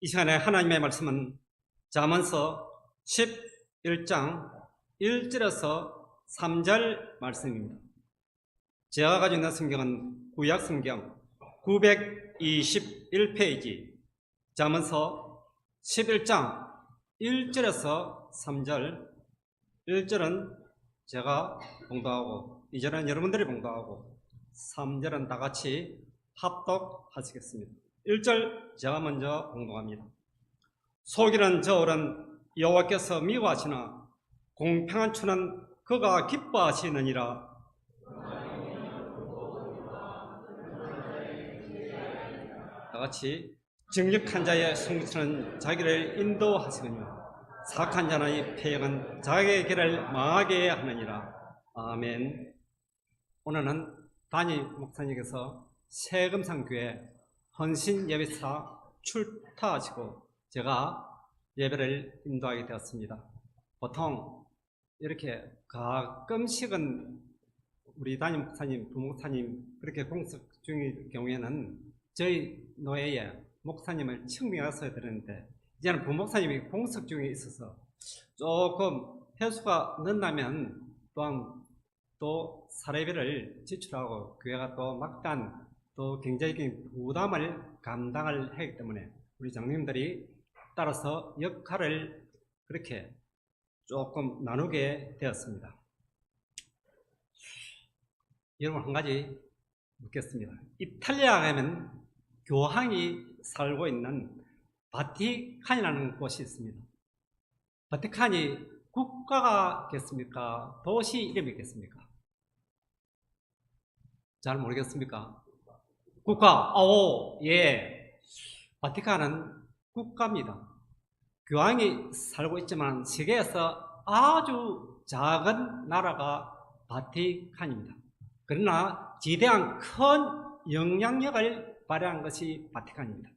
이 시간에 하나님의 말씀은 잠언서 11장 1절에서 3절 말씀입니다. 제가 가지고 있는 성경은 구약성경 921페이지 잠언서 11장 1절에서 3절. 1절은 제가 봉독하고 2절은 여러분들이 봉독하고 3절은 다 같이 합독하시겠습니다. 1절 제가 먼저 봉독합니다. 속이는 저울은 여호와께서 미워하시나 공평한 추는 그가 기뻐하시느니라. 다 같이 정직한 자의 성취는 자기를 인도하시느니라. 사악한 자의 폐역은 자기의 길을 망하게 하느니라. 아멘. 오늘은 담임 목사님께서 세금산교회 헌신 예배사 출타하시고 제가 예배를 인도하게 되었습니다. 보통 이렇게 가끔씩은 우리 담임 목사님, 부목사님 그렇게 공석 중일 경우에는 저희 노예에 목사님을 청명하셔야 되는데 이제는 부목사님이 공석 중에 있어서 조금 횟수가 늦다면 또한 또 사례비를 지출하고 교회가 또 막단 또 경제적인 부담을 감당을 하기 때문에 우리 장로님들이 따라서 역할을 그렇게 조금 나누게 되었습니다. 여러분 한 가지 묻겠습니다. 이탈리아 가면 교황이 살고 있는 바티칸이라는 곳이 있습니다. 바티칸이 국가가겠습니까? 도시 이름이겠습니까? 잘 모르겠습니까? 국가, 예. 바티칸은 국가입니다. 교황이 살고 있지만 세계에서 아주 작은 나라가 바티칸입니다. 그러나 지대한 큰 영향력을 발휘한 것이 바티칸입니다.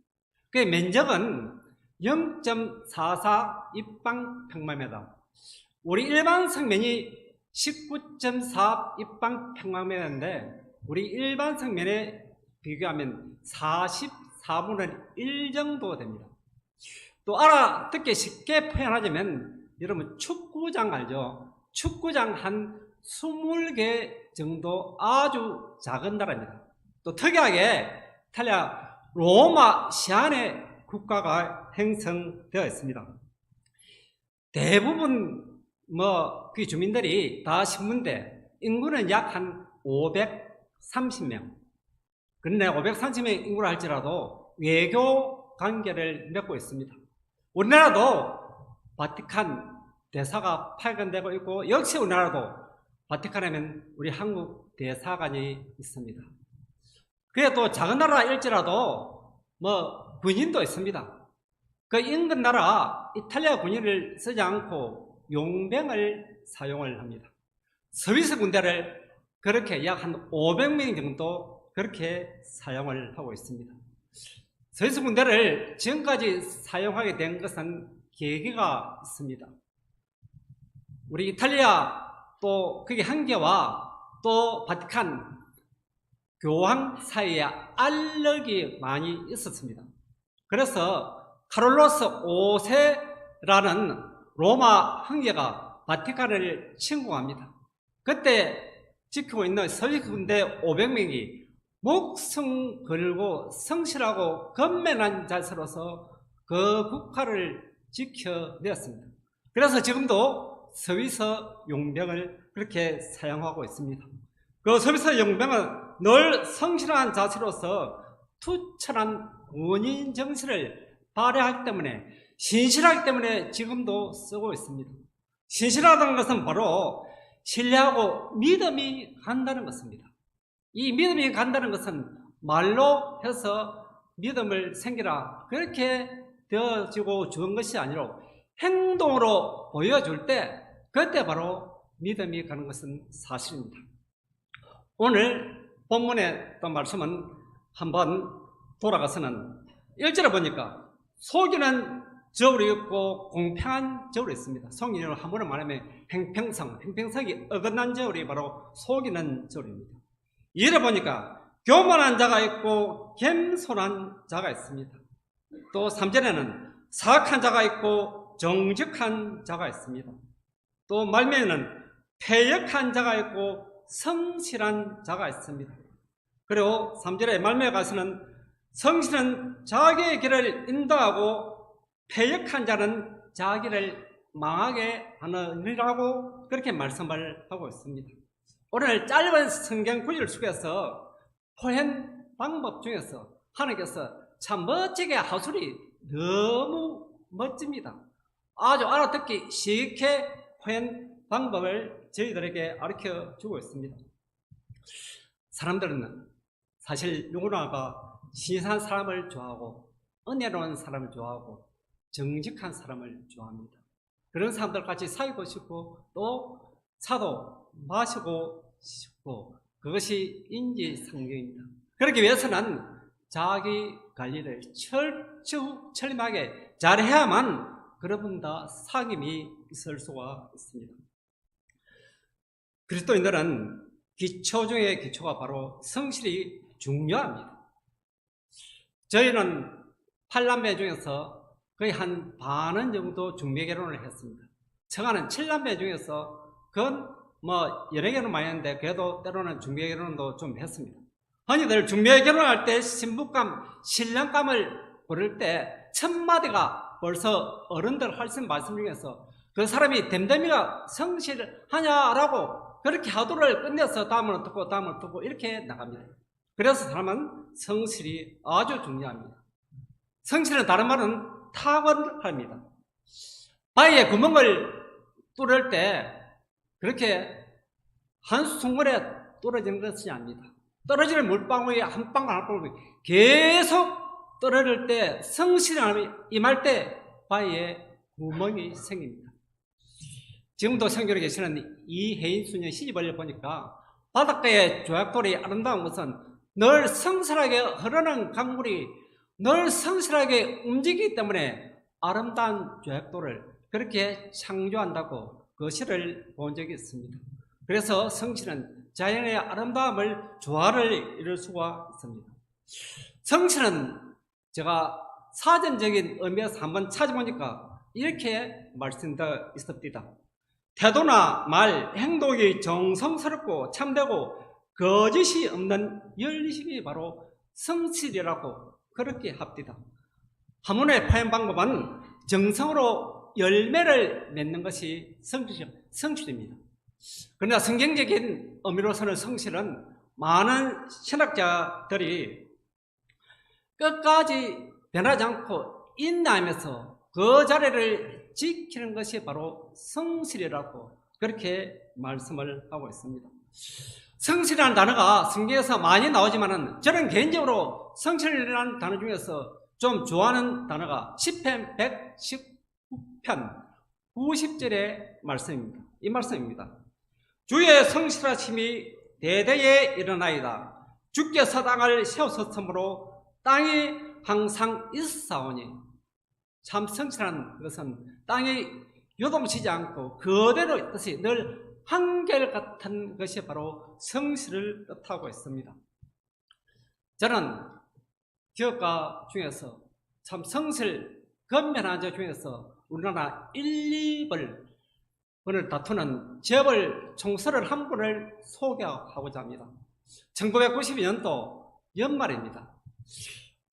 그 면적은 0.44 입방평방미터. 우리 일반 성면이 19.4 입방평방미터인데 우리 일반 성면에 비교하면 44분의 1 정도 됩니다. 또 알아듣기 쉽게 표현하자면 여러분 축구장 알죠? 축구장 한 20개 정도 아주 작은 나라입니다. 또 특이하게 이탈리아 로마 시안에 국가가 형성되어 있습니다. 대부분 그 주민들이 다 신문대, 인구는 약 한 530명. 그런데 530명 인구를 할지라도 외교 관계를 맺고 있습니다. 우리나라도 바티칸 대사가 파견되고 있고 역시 우리나라도 바티칸에는 우리 한국 대사관이 있습니다. 그래도 작은 나라일지라도 군인도 있습니다. 그 인근 나라 이탈리아 군인을 쓰지 않고 용병을 사용을 합니다. 스위스 군대를 그렇게 약 한 500명 정도 그렇게 사용을 하고 있습니다. 스위스 군대를 지금까지 사용하게 된 것은 계기가 있습니다. 우리 이탈리아 또 그게 한계와 또 바티칸 교황 사이에 알력이 많이 있었습니다. 그래서 카롤로스 5세라는 로마 황제가 바티칸을 침공합니다. 그때 지키고 있는 스위스 군대 500명이 목숨 걸고 성실하고 건면한 자세로서 그 국가를 지켜내었습니다. 그래서 지금도 스위스 용병을 그렇게 사용하고 있습니다. 그 스위스 용병은 늘 성실한 자세로서 투철한 군인 정신을 발휘하기 때문에 신실하기 때문에 지금도 쓰고 있습니다. 신실하다는 것은 바로 신뢰하고 믿음이 간다는 것입니다. 이 믿음이 간다는 것은 말로 해서 믿음을 생기라 그렇게 되어지고 주는 것이 아니라 행동으로 보여줄 때 그때 바로 믿음이 가는 것은 사실입니다. 오늘 본문의 또 말씀은 한번 돌아가서는 1절에 보니까 속이는 저울이 있고 공평한 저울이 있습니다. 성인으로 한 번에 말하면 행평성이 어긋난 저울이 바로 속이는 저울입니다. 2절에 보니까 교만한 자가 있고 겸손한 자가 있습니다. 또 3절에는 사악한 자가 있고 정직한 자가 있습니다. 또 말미에는 패역한 자가 있고 성실한 자가 있습니다. 그리고 3절의 말미에 가서는 성실은 자기의 길을 인도하고 패역한 자는 자기를 망하게 하느니라고 그렇게 말씀을 하고 있습니다. 오늘 짧은 성경 구절 속에서 표현 방법 중에서 하나님께서 참 멋지게 하술이 너무 멋집니다. 아주 알아듣기 쉽게 표현 방법을 저희들에게 가르쳐 주고 있습니다. 사람들은 사실 누구나가 신실한 사람을 좋아하고 은혜로운 사람을 좋아하고 정직한 사람을 좋아합니다. 그런 사람들 같이 사귀고 싶고 또 차도 마시고 싶고 그것이 인지상정입니다. 그러기 위해서는 자기 관리를 철저하게 잘해야만 그분과 상임이 있을 수가 있습니다. 그리스도인들은 기초 중에 기초가 바로 성실이 중요합니다. 저희는 8남매 중에서 거의 한 반은 정도 중매결혼을 했습니다. 청아는 7남매 중에서 그건 여러 개는 많이 했는데 그래도 때로는 중매결혼도 좀 했습니다. 흔히들 중매결혼할 때 신부감, 신랑감을 부를 때 첫 마디가 벌써 어른들 하신 말씀 중에서 그 사람이 댐댐이가 성실하냐라고 그렇게 하도를 끝내서 다음은 어떻고 이렇게 나갑니다. 그래서 사람은 성실이 아주 중요합니다. 성실은 다른 말은 탁월합니다. 바위에 구멍을 뚫을 때 그렇게 한순간에 떨어지는 것이 아닙니다. 떨어지는 물방울이 한 방울 한 방울 계속 떨어질 때 성실히 임할 때 바위에 구멍이 생깁니다. 지금도 성경에 계시는 이혜인 수녀 시집을 보니까 바닷가의 조약돌이 아름다운 것은 늘 성실하게 흐르는 강물이 늘 성실하게 움직이기 때문에 아름다운 조약돌을 그렇게 창조한다고 그 시를 본 적이 있습니다. 그래서 성실은 자연의 아름다움을 조화를 이룰 수가 있습니다. 성실은 제가 사전적인 의미에서 한번 찾아보니까 이렇게 말씀되어 있습니다. 태도나 말, 행동이 정성스럽고 참되고 거짓이 없는 열심이 바로 성실이라고 그렇게 합니다. 한문의 표현 방법은 정성으로 열매를 맺는 것이 성실입니다. 그러나 성경적인 의미로서는 성실은 많은 신학자들이 끝까지 변하지 않고 인내하면서 그 자리를 지키는 것이 바로 성실이라고 그렇게 말씀을 하고 있습니다. 성실이라는 단어가 성경에서 많이 나오지만은 저는 개인적으로 성실이라는 단어 중에서 좀 좋아하는 단어가 시편 119편 90절의 말씀입니다. 이 말씀입니다. 주의 성실하심이 대대에 일어나이다. 주께서 땅을 세우셨으므로 땅이 항상 있사오니. 참 성실한 것은 땅이 요동치지 않고 그대로 있듯이 늘 한결같은 것이 바로 성실을 뜻하고 있습니다. 저는 기업가 중에서 참 성실 건면한 자 중에서 우리나라 1, 2를 오늘 다투는 재벌 총수를 한 분을 소개하고자 합니다. 1992년도 연말입니다.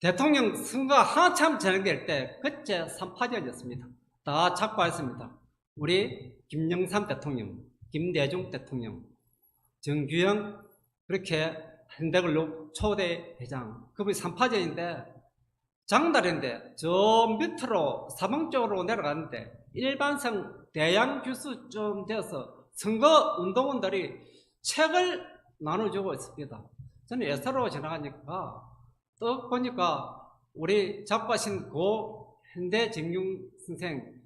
대통령 선거가 한참 진행될 때 그때 3파전이었습니다. 다 작고했습니다. 우리 김영삼 대통령, 김대중 대통령, 정규영 그렇게 현대글록 초대 회장 그분이 3파전인데 장날인데 저 밑으로 사방 쪽으로 내려갔는데 일반성 대양 교수쯤 되어서 선거 운동원들이 책을 나눠주고 있습니다. 저는 예사로 지나가니까 또 보니까 우리 작가신 고 현대정용 선생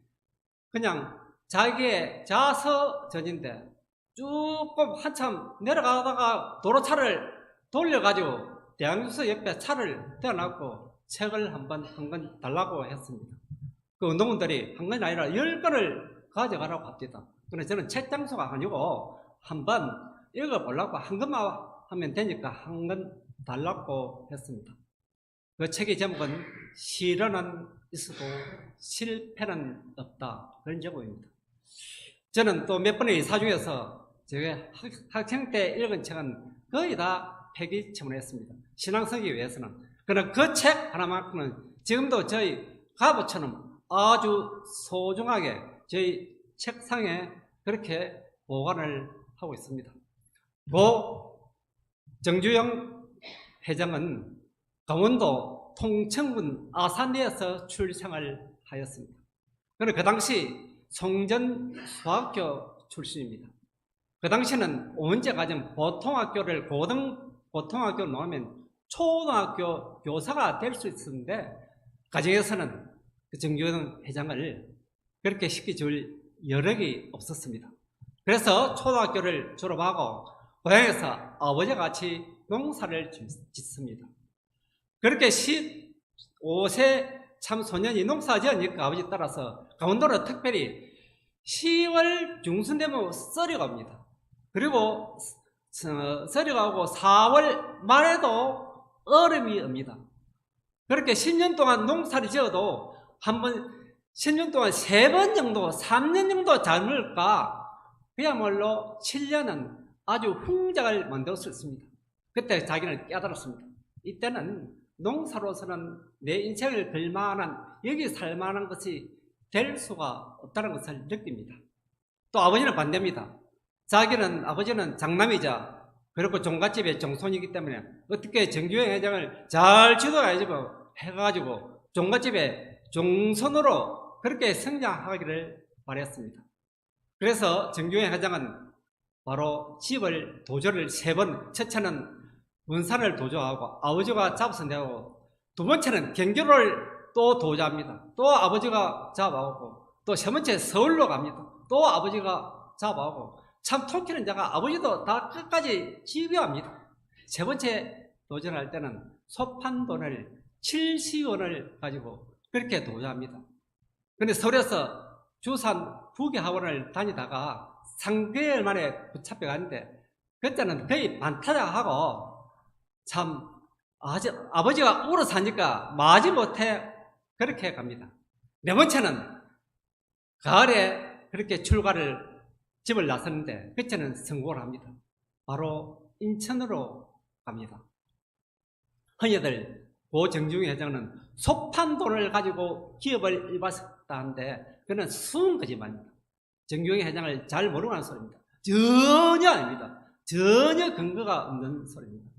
그냥 자기의 자서전인데 조금 한참 내려가다가 도로차를 돌려가지고 대한교수 옆에 차를 대어놨고 책을 한 권 달라고 했습니다. 그 운동원들이 한 권이 아니라 10권을 가져가라고 합니다. 그런데 저는 책 장소가 아니고 한번 읽어보려고 한 권만 하면 되니까 한 권 달라고 했습니다. 그 책의 제목은 시련은 있어도 실패는 없다, 그런 제목입니다. 저는 또 몇 번의 이사 중에서 제가 학생 때 읽은 책은 거의 다 폐기 처분했습니다. 신앙성기 위해서는. 그러나 그 책 하나만큼은 지금도 저희 가부처럼 아주 소중하게 저희 책상에 그렇게 보관을 하고 있습니다. 정주영 회장은 강원도 통천군 아산리에서 출생을 하였습니다. 그는 그 당시 송전수학교 출신입니다. 그 당시는 원제과정 보통학교를 고등학교 나오면 초등학교 교사가 될 수 있었는데 가정에서는 그 정주영 회장을 그렇게 시켜줄 여력이 없었습니다. 그래서 초등학교를 졸업하고 고향에서 아버지와 같이 농사를 짓습니다. 그렇게 15세 참 소년이 농사 지으니까 아버지 따라서 강원도는 특별히 10월 중순 되면 썰이가 옵니다. 그리고 썰이가 오고 4월 말에도 얼음이 옵니다. 그렇게 10년 동안 농사를 지어도 한번 10년 동안 3번 정도, 3년 정도 젊을까 그야말로 7년은 아주 흥작을 만들 수 있습니다. 그때 자기는 깨달았습니다. 이때는 농사로서는 내 인생을 걸만한, 여기 살만한 것이 될 수가 없다는 것을 느낍니다. 또 아버지는 반대입니다. 아버지는 장남이자 그리고 종갓집의 종손이기 때문에 어떻게 정주영 회장을 잘 해가지고 종갓집의 종손으로 그렇게 성장하기를 바랬습니다. 그래서 정주영 회장은 바로 집을 도조를 3번, 첫째는 문산을 도조하고 아버지가 잡아서 내고, 두 번째는 경주를 또 도조합니다. 또 아버지가 잡아오고, 또 세 번째 서울로 갑니다. 또 아버지가 잡아오고, 참 통키는 자가 아버지도 다 끝까지 지휘합니다. 세 번째 도전할 때는 소판돈을 70원을 가지고 그렇게 도전합니다. 그런데 서울에서 주산 부계학원을 다니다가 3개월 만에 붙잡혀갔는데 그때는 거의 반타작하고 참 아버지가 울어 사니까 마지못해 그렇게 갑니다. 네 번째는 가을에 그렇게 집을 나섰는데 그때는 성공을 합니다. 바로 인천으로 갑니다. 흔히들 고 정주영 회장은 소판돈을 가지고 기업을 일봤다는데 그는 수은 거짓말입니다. 정주영 회장을 잘 모르고 하는 소리입니다. 전혀 아닙니다. 전혀 근거가 없는 소리입니다.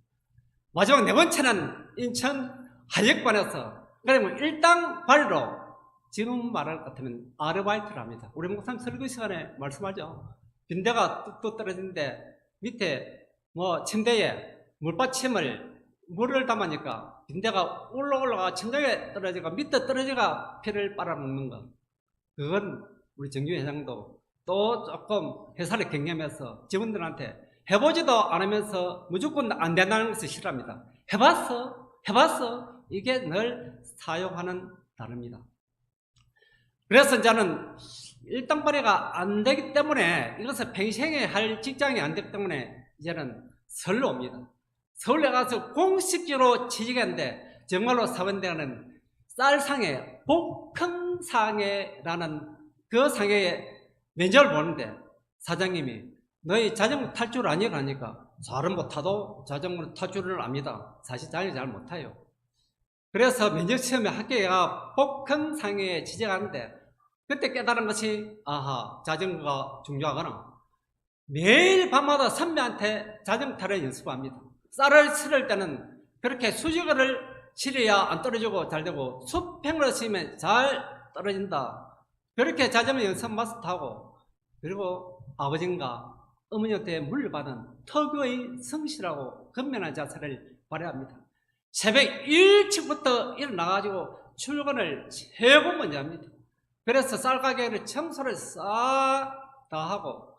마지막 네 번째는 인천 하역관에서 그러면 일당 발로 지금 말할 것 같으면 아르바이트를 합니다. 우리 목사님 설교 시간에 말씀하죠. 빈대가 뚝뚝 떨어지는데 밑에 침대에 물을 담으니까 빈대가 올라가 천장에 떨어지가 밑에 떨어지가 피를 빨아먹는 것. 그건 우리 정주영 회장도 또 조금 회사를 경험해서 직원들한테 해보지도 않으면서 무조건 안 된다는 것을 싫어합니다. 해봤어. 이게 늘 사용하는 단어입니다. 그래서 저는 일당벌이가 안 되기 때문에 이것을 평생에 할 직장이 안 되기 때문에 이제는 서울로 옵니다. 서울에 가서 공식적으로 취직했는데 정말로 사원대는 쌀상해 복흥상해라는 그 상해에 면접을 보는데 사장님이 너희 자전거 탈 줄 아니? 그러니까 잘은 못타도 자전거 탈 줄을 압니다. 사실 자전거 잘 못타요. 그래서 면접 시험에 합격해가 복흥상해에 취직하는데 그때 깨달은 것이 자전거가 중요하구나. 매일 밤마다 선배한테 자전거 타를 연습합니다. 쌀을 실을 때는 그렇게 수직을 실어야 안 떨어지고 잘 되고 수평으로 치면 잘 떨어진다. 그렇게 자전거 연습 마스터하고 그리고 아버지인가 어머니한테 물려받은 특유의 성실하고 근면한 자세를 발휘합니다. 새벽 일찍부터 일어나가지고 출근을 최고 먼저 합니다. 그래서 쌀가게를 청소를 싹 다 하고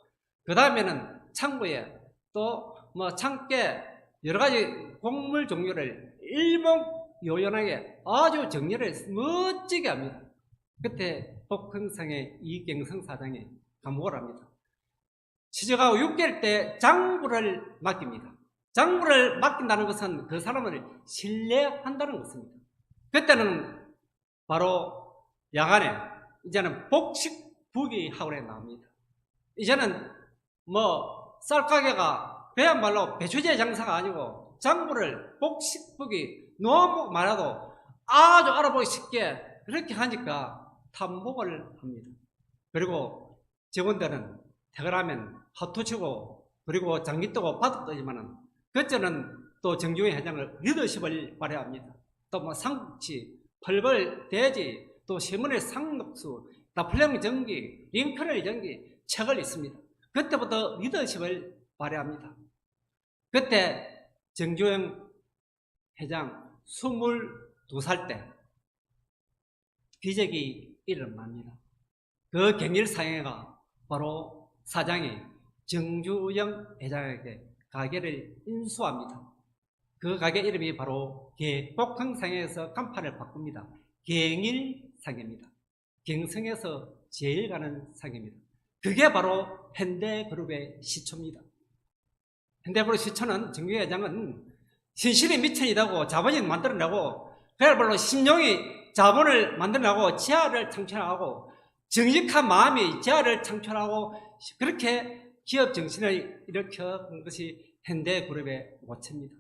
그 다음에는 창고에 또 창께 여러가지 곡물 종류를 일목요연하게 아주 정리를 멋지게 합니다. 그때 복흥상의 이경성 사장이 감옥을 합니다. 취직하고 6개월 때 장부를 맡깁니다. 장부를 맡긴다는 것은 그 사람을 신뢰한다는 것입니다. 그때는 바로 야간에 이제는 복식부기 하울에 나옵니다. 이제는 뭐 쌀가게가 그야말로 배추제 장사가 아니고 장부를 복식부기 너무 많아도 아주 알아보기 쉽게 그렇게 하니까 탐복을 합니다. 그리고 직원들은 퇴근하면 하토 치고 그리고 장기 뜨고 바둑 뜨지만은 그때는 또 정주행 회장을 리더십을 발휘합니다. 또 뭐 삼국지, 펄벌, 대지, 또 시문의 상록수, 나폴레옹 전기, 링컨의 전기 책을 읽습니다. 그때부터 리더십을 발휘합니다. 그때 정주행 회장 22살 때 기적이 일어납니다. 그 갱일상해가 바로 사장이 정주영 회장에게 가게를 인수합니다. 그 가게 이름이 바로 개복흥상해에서 간판을 바꿉니다. 갱일상해입니다. 경성에서 제일 가는 상해입니다. 그게 바로 현대그룹의 시초입니다. 현대그룹 시초는 정주영 회장은 신실이 미천이라고 자본이 만들어내고 그야말로 신용이 자본을 만들어내고 지하를 창출하고 정직한 마음이 지하를 창출하고 그렇게 기업 정신을 일으켜온 것이 현대그룹의 모체입니다.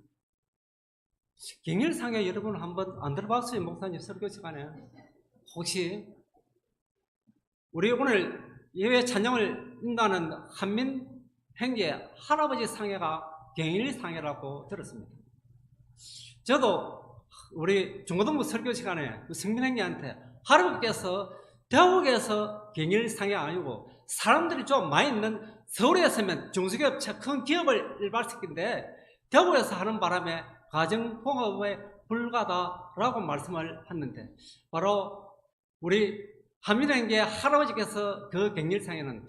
경일상해 여러분 한번 안 들어봤어요? 목사님 설교 시간에 혹시 우리 오늘 예외 찬양을 인도하는 한민행제 할아버지 상해가 경일상해라고 들었습니다. 저도 우리 중고등부 설교 시간에 성민행제한테 할아버지께서 대구에서 경일상해 아니고 사람들이 좀 많이 있는 서울에서면 중소기업 큰 기업을 일발시킨데 대구에서 하는 바람에 가정폭업에 불가다라고 말씀을 했는데 바로 우리 한민행제 할아버지께서 그 경일상해는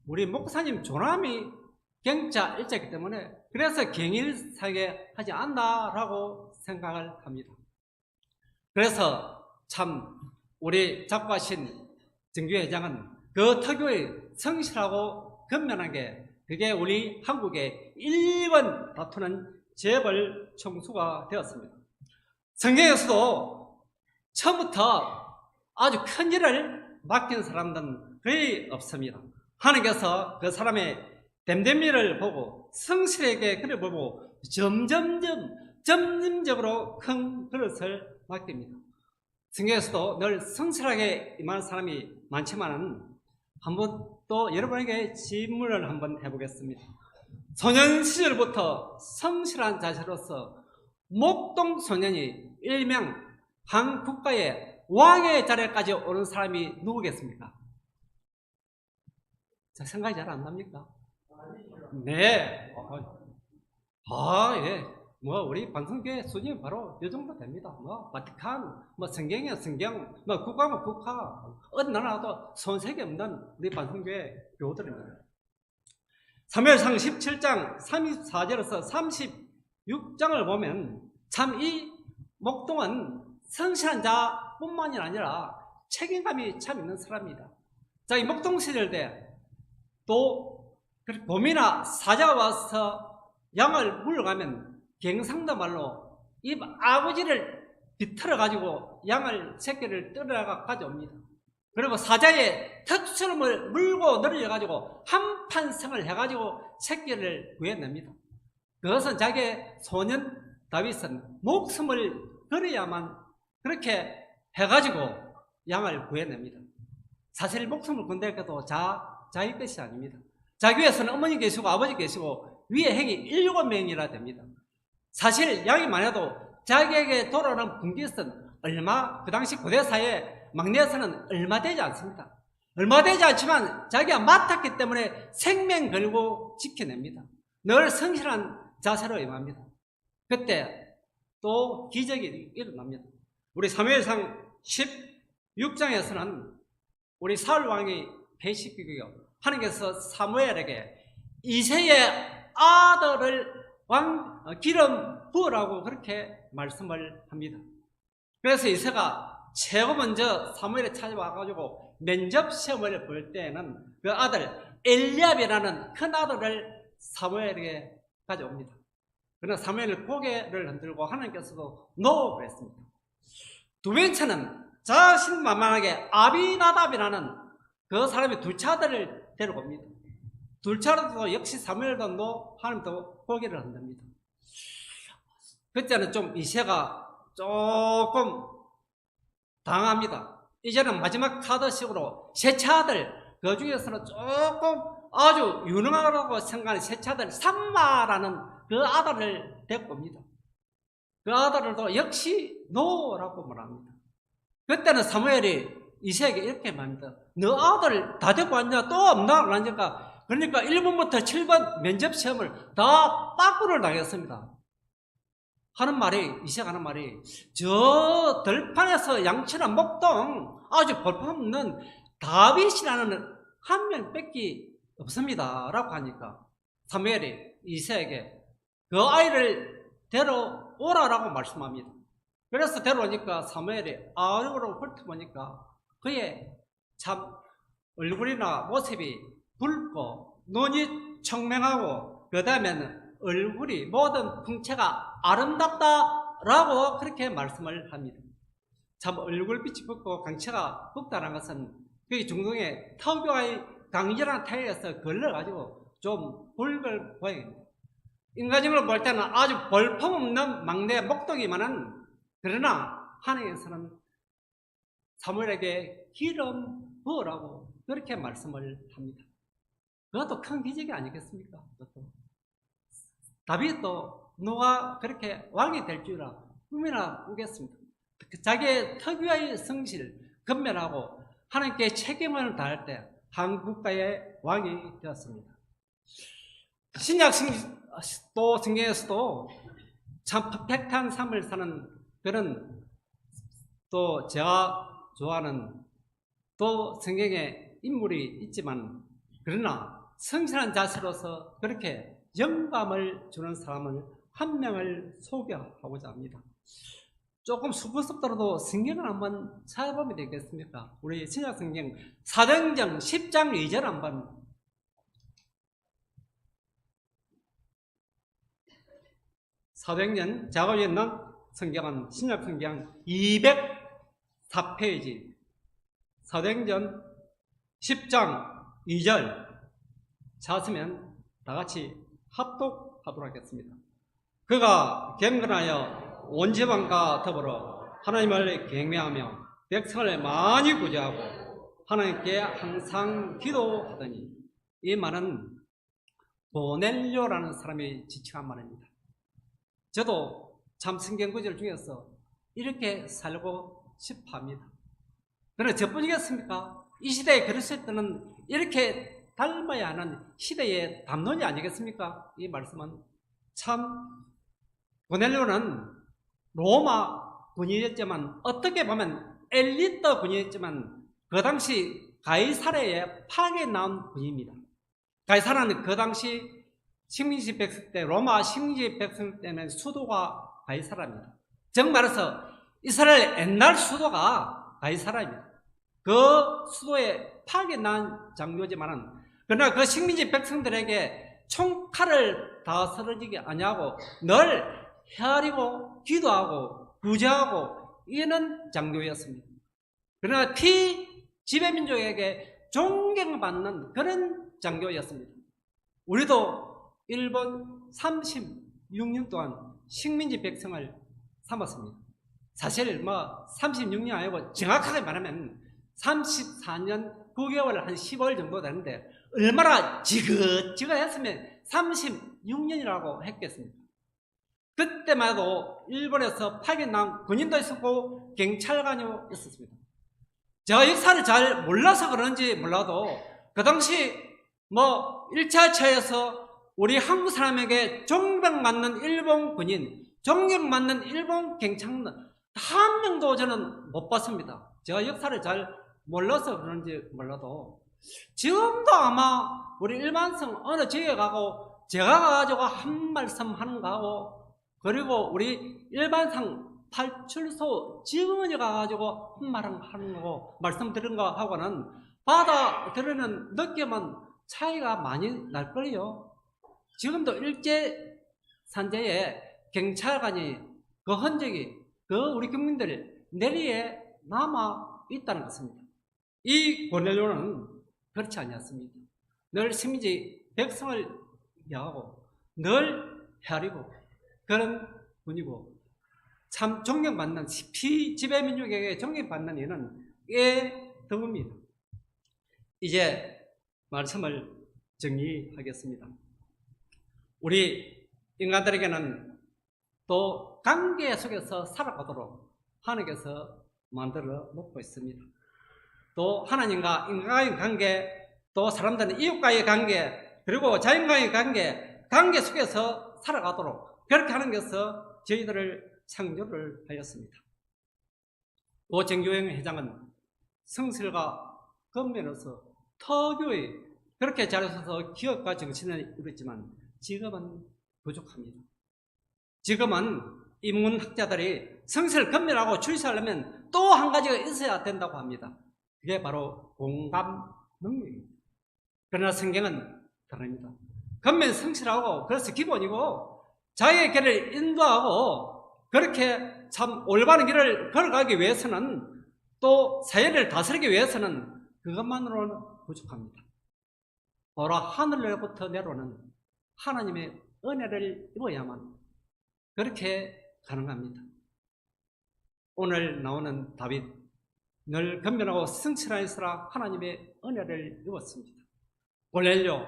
우리 목사님 조남이 경자 일자이기 때문에 그래서 경일상해 하지 않나라고 생각을 합니다. 그래서 참 우리 작가신 정규 회장은 그 특유의 성실하고 근면하게 그게 우리 한국의 1번 다투는 재벌 총수가 되었습니다. 성경에서도 처음부터 아주 큰 일을 맡긴 사람들은 거의 없습니다. 하나님께서 그 사람의 됨됨이를 보고 성실하게 그를 보고 점점적으로 큰 그릇을 맡깁니다. 성경에서도 늘 성실하게 임하는 사람이 많지만은 한번 또 여러분에게 질문을 한번 해보겠습니다. 소년 시절부터 성실한 자세로서 목동 소년이 일명 한 국가의 왕의 자리까지 오른 사람이 누구겠습니까? 자, 생각이 잘 안 납니까? 네. 예. 뭐, 우리 방송교회 수준이 바로 이 정도 됩니다. 뭐, 바티칸, 뭐, 성경이야, 성경, 뭐, 국가면 국가, 어디 나라도 손색이 없는 우리 방송교회 교우들입니다. 사무엘상 17장 34절에서 36장을 보면 참 이 목동은 성실한 자뿐만이 아니라 책임감이 참 있는 사람입니다. 자, 이 목동 시절 때 또 봄이나 사자가 와서 양을 물러가면 경상도 말로 이 아버지를 비틀어 가지고 양을 새끼를 끌어가 가져옵니다. 그리고 사자의 턱처럼을 물고 늘려 가지고 한판성을 해 가지고 새끼를 구해냅니다. 그것은 자기의 소년 다윗은 목숨을 걸어야만 그렇게 해 가지고 양을 구해냅니다. 사실 목숨을 건네도 자기 것이 아닙니다. 자기 위에서는 어머니 계시고 아버지 계시고 위에 행이 7명이나 됩니다. 사실 양이 많아도 자기에게 돌아오는 분깃은 얼마 그 당시 고대사에 막내에서는 얼마 되지 않습니다. 얼마 되지 않지만 자기가 맡았기 때문에 생명 걸고 지켜냅니다. 늘 성실한 자세로 임합니다. 그때 또 기적이 일어납니다. 우리 사무엘상 16장에서는 우리 사울 왕이 배식기고요. 하나님께서 사무엘에게 이새의 아들을 기름 부으라고 그렇게 말씀을 합니다. 그래서 이새가 최고 먼저 사무엘에 찾아와가지고 면접 시험을 볼 때에는 그 아들 엘리압이라는 큰 아들을 사무엘에게 가져옵니다. 그러나 사무엘은 고개를 흔들고 하나님께서도 노 그랬습니다. 두 번째는 자신만만하게 아비나답이라는 그 사람이 둘째 아들을 데려옵니다. 둘째 아들도 역시 사무엘도 하나님도 포기를 한답니다. 그때는 좀 이새가 조금 당합니다. 이제는 마지막 카드식으로 셋째 아들, 그 중에서는 조금 아주 유능하다고 생각하는 셋째 아들 삼마라는 그 아들을 데리고 옵니다. 그 아들도 역시 노라고 말합니다. 그때는 사무엘이 이새에게 이렇게 말합니다. 너 아들 다 데리고 왔냐? 또 없나? 그러니까 1번부터 7번 면접 시험을 다 빠꾸를 당했습니다. 이새가 하는 말이, 저 들판에서 양치는 목동 아주 볼품없는 다윗이라는 한 명 뺏기 없습니다 라고 하니까 사무엘이 이새에게 그 아이를 데려오라라고 말씀합니다. 그래서 데려오니까 사무엘이 아우로 훑어보니까 그의 참 얼굴이나 모습이 붉고 눈이 청명하고 그 다음에는 얼굴이 모든 풍채가 아름답다라고 그렇게 말씀을 합니다. 참 얼굴빛이 붉고 강체가 붉다는 것은 그 중동의 터교의 강렬한 타일에서 걸러가지고 좀 붉을 보입니다. 인간적으로 볼 때는 아주 볼품없는 막내 목동이만은, 그러나 하나님께서는 사무엘에게 기름 부으라고 그렇게 말씀을 합니다. 그것도 큰 기적이 아니겠습니까? 다윗도 누가 그렇게 왕이 될 줄이라 꿈이나 꾸겠습니다. 자기의 특유의 성실, 근면하고 하나님께 책임을 다할 때 한 국가의 왕이 되었습니다. 신약 또 성경에서도 참 퍼펙트한 삶을 사는 그런, 또 제가 좋아하는 또 성경에 인물이 있지만, 그러나 성실한 자세로서 그렇게 영감을 주는 사람을 한 명을 소개하고자 합니다. 조금 수고스럽더라도 성경을 한번 찾아보면 되겠습니까? 우리 신약 성경 사도행전 10장 2절 한번. 사도행전 제가 있는 성경은 신약 성경 204페이지 사도행전 10장 2절 찾으면 다같이 합독하도록 하겠습니다. 그가 경건하여 온 지방과 더불어 하나님을 경외하며 백성을 많이 구제하고 하나님께 항상 기도하더니, 이 말은 고넬료라는 사람이 지칭한 말입니다. 저도 참 성경 구절 중에서 이렇게 살고 싶어 합니다. 그러나 저뿐이겠습니까? 이 시대에 그리스도인들은 이렇게 닮아야 하는 시대의 담론이 아니겠습니까? 이 말씀은 참, 고넬료는 로마 군인이었지만, 어떻게 보면 엘리트 군인이었지만 그 당시 가이사랴에 파괴 나온 군인입니다. 가이사랴는 그 당시 식민지 백성 때, 로마 식민지 백성 때는 수도가 가이사랴입니다. 즉 말해서 이스라엘 옛날 수도가 가이사랴입니다. 그 수도에 파괴 난 장교지만은, 그러나 그 식민지 백성들에게 총칼을 다 쓰러지게 아니하고 늘 헤아리고 기도하고 구제하고 이는 장교였습니다. 그러나 지배민족에게 존경받는 그런 장교였습니다. 우리도 일본 36년 동안 식민지 백성을 삼았습니다. 사실 36년 아니고 정확하게 말하면 34년 9개월 한 15일 정도 되는데, 얼마나 지긋지긋했으면 36년이라고 했겠습니까? 그때만 해도 일본에서 파견난 군인도 있었고 경찰관이 있었습니다. 제가 역사를 잘 몰라서 그런지 몰라도 그 당시 1차차에서 우리 한국 사람에게 존경받는 일본 군인, 존경받는 일본 경찰관 한 명도 저는 못 봤습니다. 제가 역사를 잘 몰라서 그런지 몰라도 지금도 아마 우리 일반성 어느 지역에 가고 제가 가가지고 한 말씀 하는 거 하고, 그리고 우리 일반상 팔출소 직원이 가가지고 한 말 하는 거 말씀드린 거 하고는 받아들이는 느낌은 차이가 많이 날 거예요. 지금도 일제 산재에 경찰관이 그 흔적이 그 우리 국민들이 내리에 남아 있다는 것입니다. 이 고넬료는 그렇지 아니었습니다. 늘 식민지 백성을 위하고 늘 헤아리고 그런 분이고 참 존경받는 피지배민족에게 존경받는 이는 드뭅니다. 이제 말씀을 정리하겠습니다. 우리 인간들에게는 또 관계 속에서 살아가도록 하나님께서 만들어 놓고 있습니다. 또 하나님과 인간과의 관계, 또 사람들은 이웃과의 관계, 그리고 자연과의 관계 속에서 살아가도록 그렇게 하나님께서 저희들을 창조를 하였습니다. 또 정교영 회장은 성실과 근면에서 터교에 그렇게 잘해서 기업과 정신을 이뤘지만 지금은 부족합니다. 지금은 인문학자들이 성실 근면하고 출세하려면 또 한 가지가 있어야 된다고 합니다. 그게 바로 공감 능력입니다. 그러나 성경은 다릅니다. 근면 성실하고 그래서 기본이고 자기의 길을 인도하고 그렇게 참 올바른 길을 걸어가기 위해서는 또 사회를 다스리기 위해서는 그것만으로는 부족합니다. 바로 하늘로부터 내려오는 하나님의 은혜를 입어야만 그렇게 가능합니다. 오늘 나오는 다윗, 늘 근면하고 성실한 이스라 하나님의 은혜를 입었습니다. 고넬료,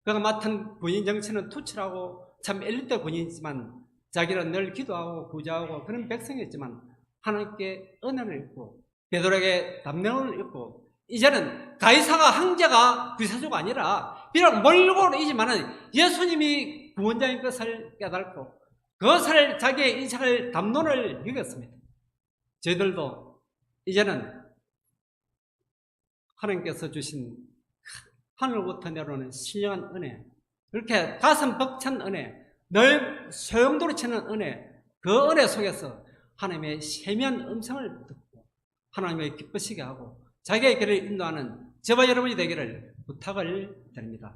그가 맡은 군인 정치는 투철하고 참 엘리트 군인이지만 자기는 늘 기도하고 구제하고 그런 백성이었지만 하나님께 은혜를 입고 베드로에게 담력을 입고 이제는 가이사가 황제가 구세주가 아니라 비록 몰골이지만 예수님이 구원자인 것을 깨닫고 그것을 자기의 인생을 담론을 여겼습니다. 저희들도 이제는 하나님께서 주신 하늘부터 내려오는 신령한 은혜, 그렇게 가슴 벅찬 은혜, 늘 소용돌이 치는 은혜, 그 은혜 속에서 하나님의 세미한 음성을 듣고 하나님의 기쁘시게 하고 자기의 길을 인도하는 저와 여러분이 되기를 부탁을 드립니다.